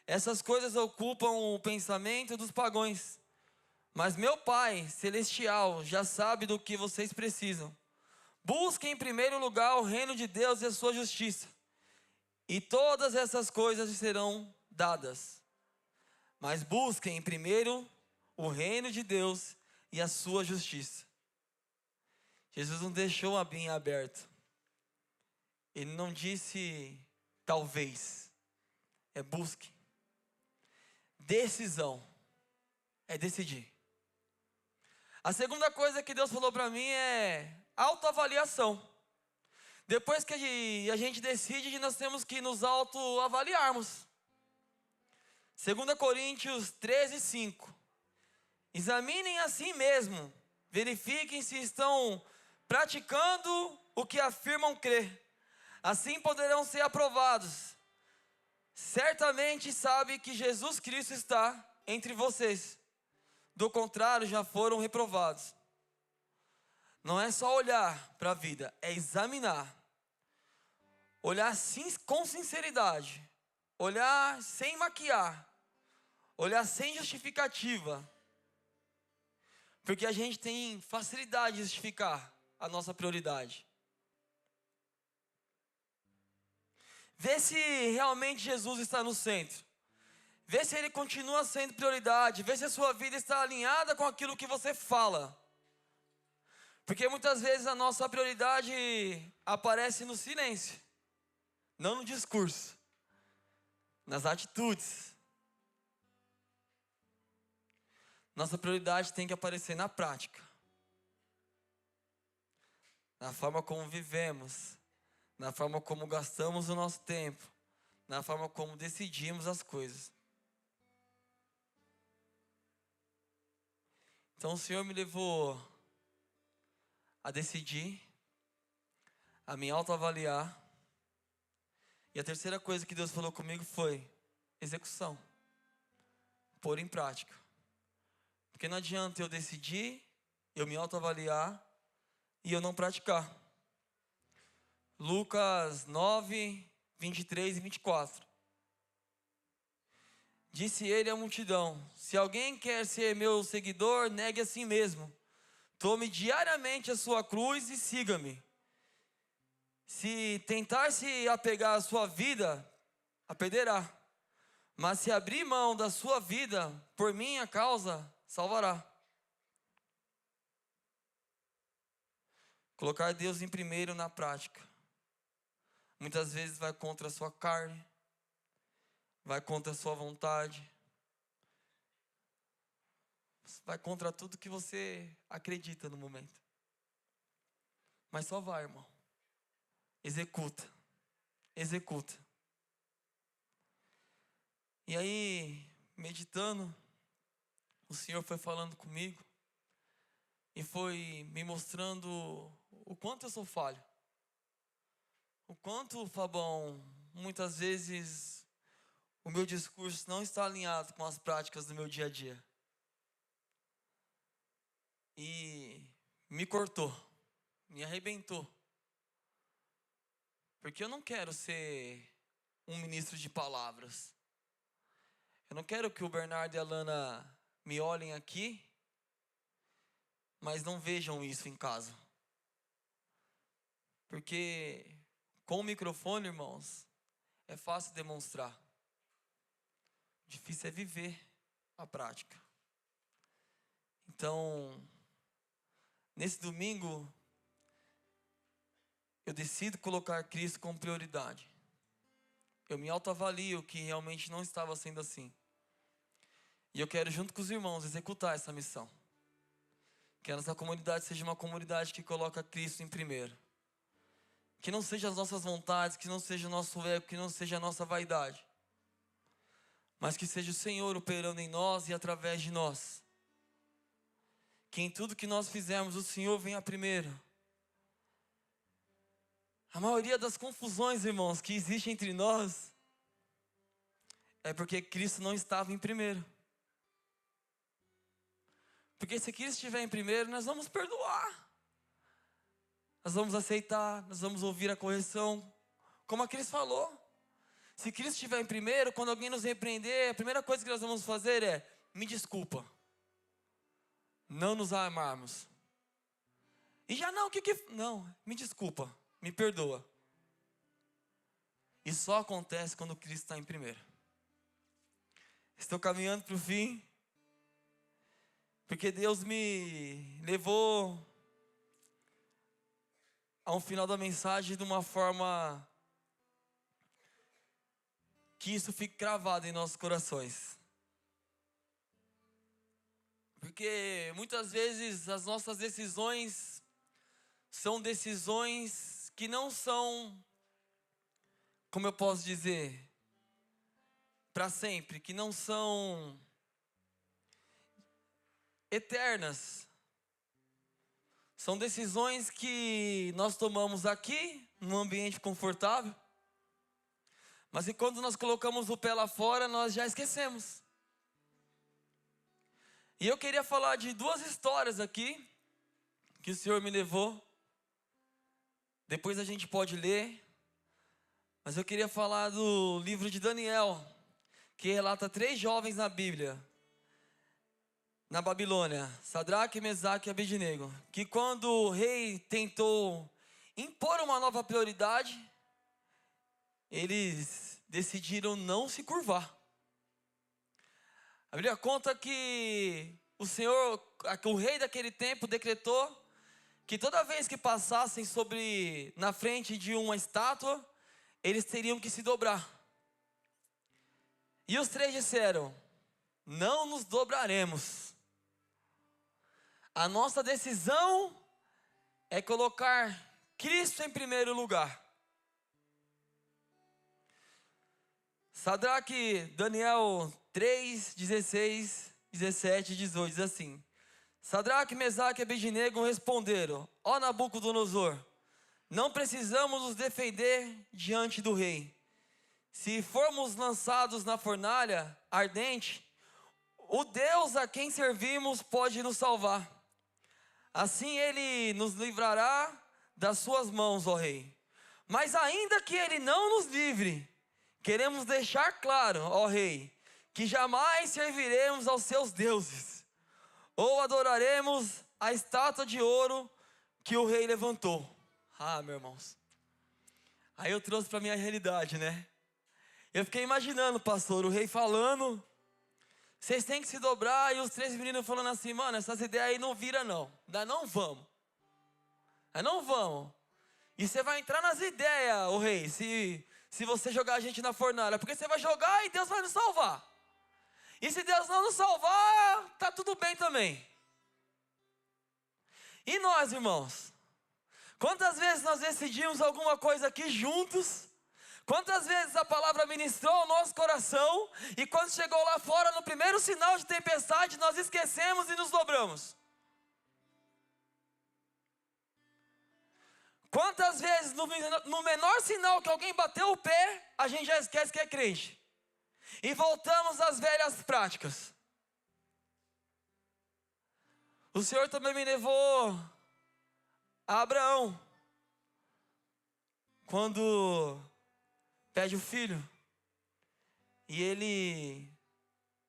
Essas coisas ocupam o pensamento dos pagãos. Mas meu Pai Celestial já sabe do que vocês precisam. Busquem em primeiro lugar o reino de Deus e a sua justiça. E todas essas coisas serão dadas. Mas busquem primeiro o reino de Deus e a sua justiça. Jesus não deixou bem aberto. Ele não disse talvez. É busque. Decisão. É decidir. A segunda coisa que Deus falou para mim é autoavaliação. Depois que a gente decide, nós temos que nos autoavaliarmos. 2 Coríntios 13:5. Examinem a si mesmo, verifiquem se estão praticando o que afirmam crer. Assim poderão ser aprovados. Certamente sabe que Jesus Cristo está entre vocês. Do contrário, já foram reprovados. Não é só olhar para a vida, é examinar. Olhar com sinceridade. Olhar sem maquiar. Olhar sem justificativa. Porque a gente tem facilidade de justificar a nossa prioridade. Vê se realmente Jesus está no centro. Vê se Ele continua sendo prioridade. Vê se a sua vida está alinhada com aquilo que você fala. Porque muitas vezes a nossa prioridade aparece no silêncio. Não no discurso. Nas atitudes. Nossa prioridade tem que aparecer na prática. Na forma como vivemos. Na forma como gastamos o nosso tempo. Na forma como decidimos as coisas. Então o Senhor me levou a decidir, a me autoavaliar. E a terceira coisa que Deus falou comigo foi execução. Pôr em prática. Porque não adianta eu decidir, eu me autoavaliar e eu não praticar. Lucas 9:23-24. Disse ele à multidão: se alguém quer ser meu seguidor, negue a si mesmo. Tome diariamente a sua cruz e siga-me. Se tentar se apegar à sua vida, a perderá. Mas se abrir mão da sua vida, por minha causa, salvará. Colocar Deus em primeiro na prática. Muitas vezes vai contra a sua carne. Vai contra a sua vontade. Vai contra tudo que você acredita no momento. Mas só vai, irmão. Executa. Executa. E aí, meditando, o Senhor foi falando comigo. E foi me mostrando o quanto eu sou falho. O quanto, Fabão, muitas vezes o meu discurso não está alinhado com as práticas do meu dia a dia. E me cortou, me arrebentou. Porque eu não quero ser um ministro de palavras. Eu não quero que o Bernardo e a Lana me olhem aqui, mas não vejam isso em casa. Porque com o microfone, irmãos, é fácil demonstrar. Difícil é viver a prática. Então, nesse domingo, eu decido colocar Cristo como prioridade. Eu me autoavalio que realmente não estava sendo assim. E eu quero, junto com os irmãos, executar essa missão. Que a nossa comunidade seja uma comunidade que coloca Cristo em primeiro. Que não seja as nossas vontades, que não seja o nosso ego, que não seja a nossa vaidade. Mas que seja o Senhor operando em nós e através de nós. Que em tudo que nós fizermos, o Senhor venha primeiro. A maioria das confusões, irmãos, que existe entre nós, é porque Cristo não estava em primeiro. Porque se Cristo estiver em primeiro, nós vamos perdoar. Nós vamos aceitar, nós vamos ouvir a correção. Como a Cris falou. Se Cristo estiver em primeiro, quando alguém nos repreender, a primeira coisa que nós vamos fazer é: me desculpa. Não nos amarmos. E já não, não, me desculpa, me perdoa. E só acontece quando Cristo está em primeiro. Estou caminhando para o fim. Porque Deus me levou a um final da mensagem de uma forma que isso fique cravado em nossos corações. Porque muitas vezes as nossas decisões são decisões que não são, como eu posso dizer, para sempre, que não são eternas. São decisões que nós tomamos aqui, num ambiente confortável, mas que quando nós colocamos o pé lá fora, nós já esquecemos. E eu queria falar de duas histórias aqui, que o Senhor me levou. Depois a gente pode ler, mas eu queria falar do livro de Daniel, que relata 3 jovens na Bíblia, na Babilônia, Sadraque, Mesaque e Abednego, que quando o rei tentou impor uma nova prioridade, eles decidiram não se curvar. A Bíblia conta que o rei daquele tempo decretou que toda vez que passassem na frente de uma estátua, eles teriam que se dobrar. E os 3 disseram: não nos dobraremos. A nossa decisão é colocar Cristo em primeiro lugar. Sadraque, Daniel 3, 16, 17 e 18 diz assim: Sadraque, Mesaque e Abednego responderam: ó Nabucodonosor, não precisamos nos defender diante do rei. Se formos lançados na fornalha ardente, o Deus a quem servimos pode nos salvar. Assim ele nos livrará das suas mãos, ó rei. Mas ainda que ele não nos livre, queremos deixar claro, ó rei, que jamais serviremos aos seus deuses, ou adoraremos a estátua de ouro que o rei levantou. Ah, meus irmãos, aí eu trouxe para a minha realidade, né? Eu fiquei imaginando, pastor, o rei falando: vocês têm que se dobrar, e os 3 meninos falando assim: mano, essas ideias aí não vira não, não vamos. Não vamos. E você vai entrar nas ideias, o rei, se você jogar a gente na fornalha, porque você vai jogar e Deus vai nos salvar. E se Deus não nos salvar, tá tudo bem também. E nós, irmãos, quantas vezes nós decidimos alguma coisa aqui juntos? Quantas vezes a palavra ministrou ao nosso coração, e quando chegou lá fora, no primeiro sinal de tempestade, nós esquecemos e nos dobramos? Quantas vezes no menor sinal que alguém bateu o pé, a gente já esquece que é crente, e voltamos às velhas práticas? O Senhor também me levou a Abraão, quando pede o filho, e ele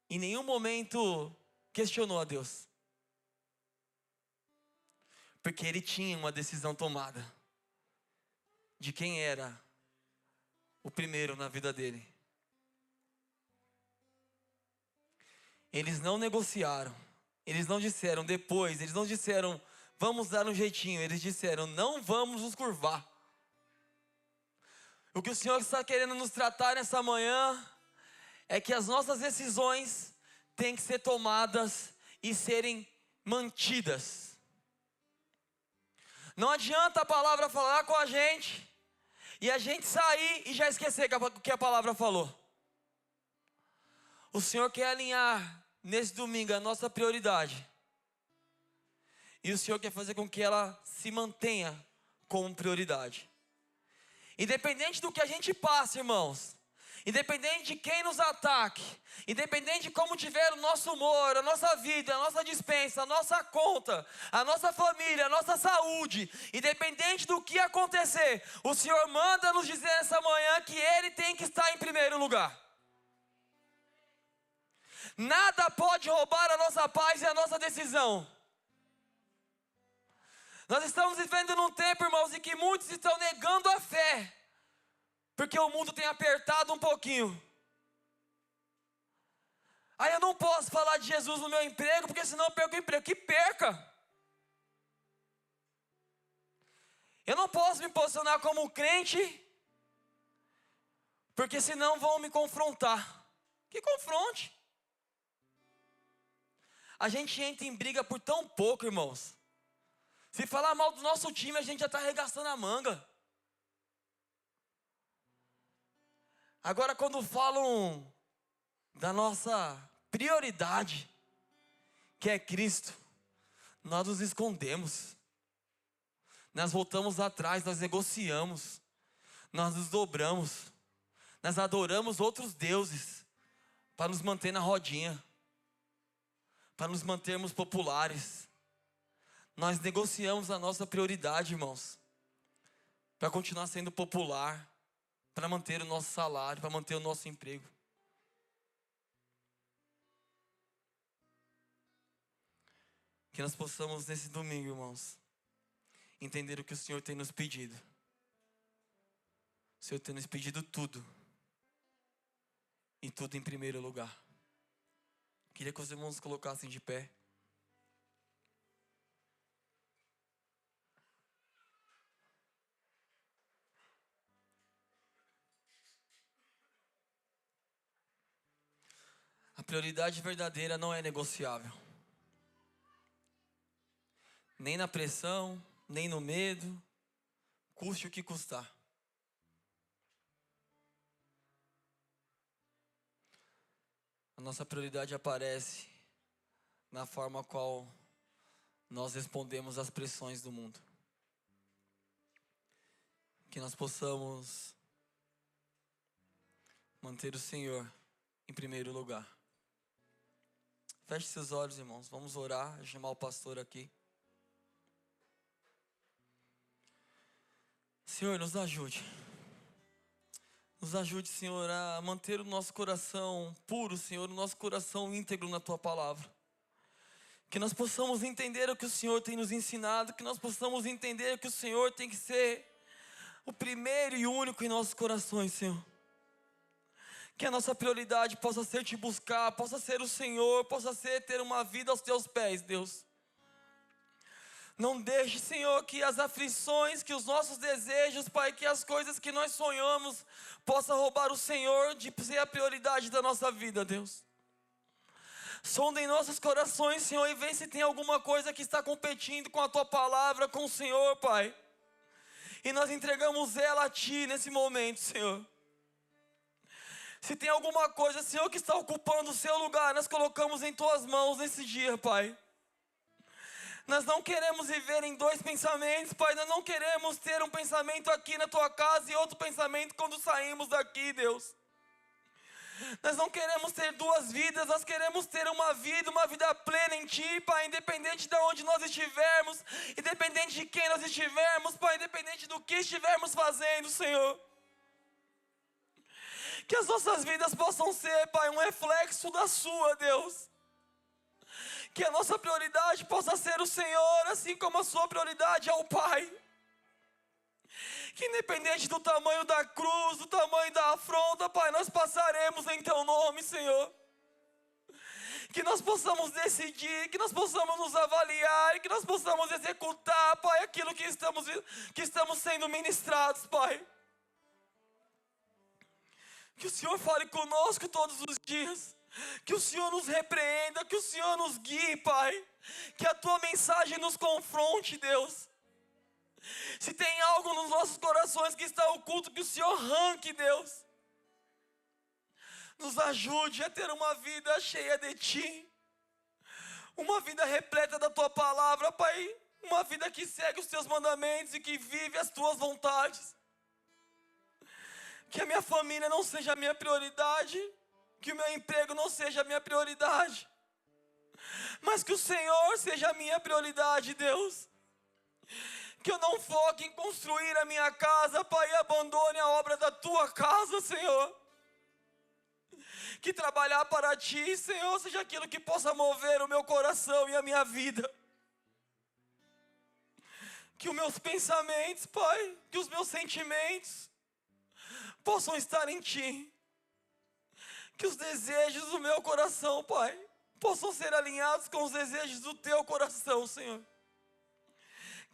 em nenhum momento questionou a Deus, porque ele tinha uma decisão tomada de quem era o primeiro na vida dele. Eles não negociaram, eles não disseram depois, eles não disseram vamos dar um jeitinho, eles disseram não vamos nos curvar. O que o Senhor está querendo nos tratar nessa manhã é que as nossas decisões têm que ser tomadas e serem mantidas. Não adianta a palavra falar com a gente e a gente sair e já esquecer o que a palavra falou. O Senhor quer alinhar nesse domingo a nossa prioridade. E o Senhor quer fazer com que ela se mantenha como prioridade. Independente do que a gente passe, irmãos, independente de quem nos ataque, independente de como tiver o nosso humor, a nossa vida, a nossa despensa, a nossa conta, a nossa família, a nossa saúde, independente do que acontecer, o Senhor manda nos dizer essa manhã que Ele tem que estar em primeiro lugar. Nada pode roubar a nossa paz e a nossa decisão. Nós estamos vivendo num tempo, irmãos, em que muitos estão negando a fé, porque o mundo tem apertado um pouquinho. Aí eu não posso falar de Jesus no meu emprego, porque senão eu perco o emprego. Que perca! Eu não posso me posicionar como um crente, porque senão vão me confrontar. Que confronte! A gente entra em briga por tão pouco, irmãos. Se falar mal do nosso time, a gente já está arregaçando a manga. Agora, quando falam da nossa prioridade, que é Cristo, nós nos escondemos. Nós voltamos atrás, nós negociamos, nós nos dobramos, nós adoramos outros deuses para nos manter na rodinha, para nos mantermos populares. Nós negociamos a nossa prioridade, irmãos, para continuar sendo popular, para manter o nosso salário, para manter o nosso emprego. Que nós possamos nesse domingo, irmãos, entender o que o Senhor tem nos pedido. O Senhor tem nos pedido tudo, e tudo em primeiro lugar. Queria que os irmãos colocassem de pé. A prioridade verdadeira não é negociável. Nem na pressão, nem no medo, custe o que custar. A nossa prioridade aparece na forma qual nós respondemos às pressões do mundo. Que nós possamos manter o Senhor em primeiro lugar. Feche seus olhos, irmãos. Vamos orar, chamar o pastor aqui. Senhor, nos ajude. Nos ajude, Senhor, a manter o nosso coração puro, Senhor, o nosso coração íntegro na Tua palavra. Que nós possamos entender o que o Senhor tem nos ensinado, que nós possamos entender que o Senhor tem que ser o primeiro e único em nossos corações, Senhor. Que a nossa prioridade possa ser Te buscar, possa ser o Senhor, possa ser ter uma vida aos Teus pés, Deus. Não deixe, Senhor, que as aflições, que os nossos desejos, Pai, que as coisas que nós sonhamos, possa roubar o Senhor de ser a prioridade da nossa vida, Deus. Sonda em nossos corações, Senhor, e vê se tem alguma coisa que está competindo com a Tua palavra, com o Senhor, Pai. E nós entregamos ela a Ti nesse momento, Senhor. Se tem alguma coisa, Senhor, que está ocupando o Seu lugar, nós colocamos em Tuas mãos nesse dia, Pai. Nós não queremos viver em dois pensamentos, Pai. Nós não queremos ter um pensamento aqui na Tua casa e outro pensamento quando saímos daqui, Deus. Nós não queremos ter duas vidas, nós queremos ter uma vida plena em Ti, Pai. Independente de onde nós estivermos, independente de quem nós estivermos, Pai. Independente do que estivermos fazendo, Senhor. Que as nossas vidas possam ser, Pai, um reflexo da Sua, Deus. Que a nossa prioridade possa ser o Senhor, assim como a Sua prioridade é o Pai. Que independente do tamanho da cruz, do tamanho da afronta, Pai, nós passaremos em Teu nome, Senhor. Que nós possamos decidir, que nós possamos nos avaliar, e que nós possamos executar, Pai, aquilo que estamos sendo ministrados, Pai. Que o Senhor fale conosco todos os dias. Que o Senhor nos repreenda, que o Senhor nos guie, Pai. Que a Tua mensagem nos confronte, Deus. Se tem algo nos nossos corações que está oculto, que o Senhor arranque, Deus. Nos ajude a ter uma vida cheia de Ti. Uma vida repleta da Tua palavra, Pai. Uma vida que segue os Teus mandamentos e que vive as Tuas vontades. Que a minha família não seja a minha prioridade. Que o meu emprego não seja a minha prioridade. Mas que o Senhor seja a minha prioridade, Deus. Que eu não foque em construir a minha casa, Pai, e abandone a obra da Tua casa, Senhor. Que trabalhar para Ti, Senhor, seja aquilo que possa mover o meu coração e a minha vida. Que os meus pensamentos, Pai, que os meus sentimentos possam estar em Ti. Que os desejos do meu coração, Pai, possam ser alinhados com os desejos do Teu coração, Senhor.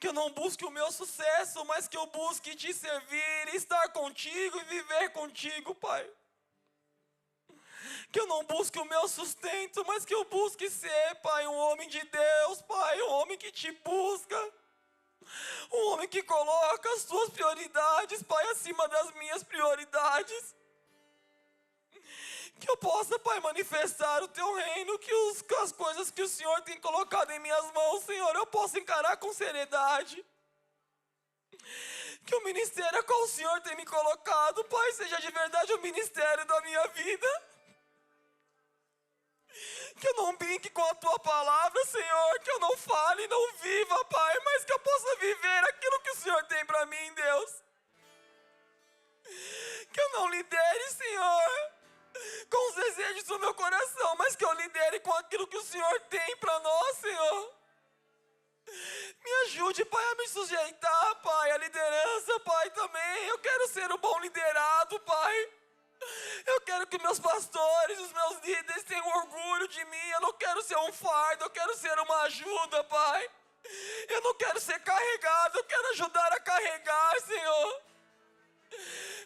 Que eu não busque o meu sucesso, mas que eu busque Te servir, estar contigo e viver contigo, Pai. Que eu não busque o meu sustento, mas que eu busque ser, Pai, um homem de Deus, Pai, um homem que Te busca. Um homem que coloca as Tuas prioridades, Pai, acima das minhas prioridades. Que eu possa, Pai, manifestar o Teu reino, que as coisas que o Senhor tem colocado em minhas mãos, Senhor, eu possa encarar com seriedade. Que o ministério a qual o Senhor tem me colocado, Pai, seja de verdade o ministério da minha vida. Que eu não brinque com a Tua palavra, Senhor, que eu não fale, não viva, Pai, mas que eu possa viver aquilo que o Senhor tem para mim, Deus. Que eu não lidere, Senhor, com os desejos do meu coração, mas que eu lidere com aquilo que o Senhor tem para nós, Senhor. Me ajude, Pai, a me sujeitar, Pai, a liderança, Pai, também. Eu quero ser um bom liderado, Pai. Eu quero que meus pastores, os meus líderes tenham orgulho de mim. Eu não quero ser um fardo, eu quero ser uma ajuda, Pai. Eu não quero ser carregado, eu quero ajudar a carregar, Senhor.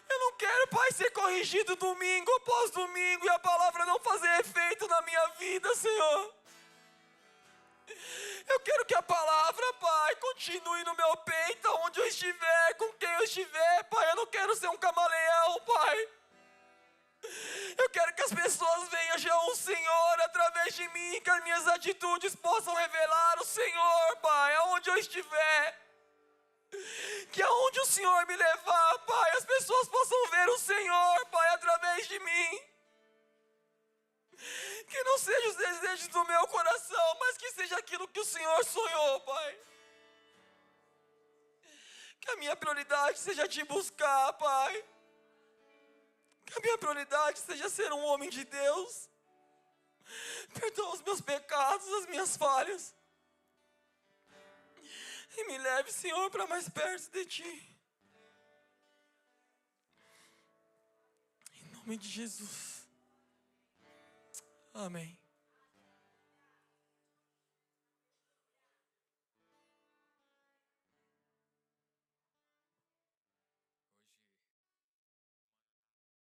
Eu não quero, Pai, ser corrigido domingo após domingo e a palavra não fazer efeito na minha vida, Senhor. Eu quero que a palavra, Pai, continue no meu peito, onde eu estiver, com quem eu estiver, Pai. Eu não quero ser um camaleão, Pai. Eu quero que as pessoas vejam o Senhor através de mim, que as minhas atitudes possam revelar o Senhor, Pai, aonde eu estiver. Que aonde o Senhor me levar, Pai, as pessoas possam ver o Senhor, Pai, através de mim. Que não sejam os desejos do meu coração, mas que seja aquilo que o Senhor sonhou, Pai. Que a minha prioridade seja Te buscar, Pai. Que a minha prioridade seja ser um homem de Deus. Perdoa os meus pecados, as minhas falhas. E me leve, Senhor, para mais perto de Ti. Em nome de Jesus. Amém.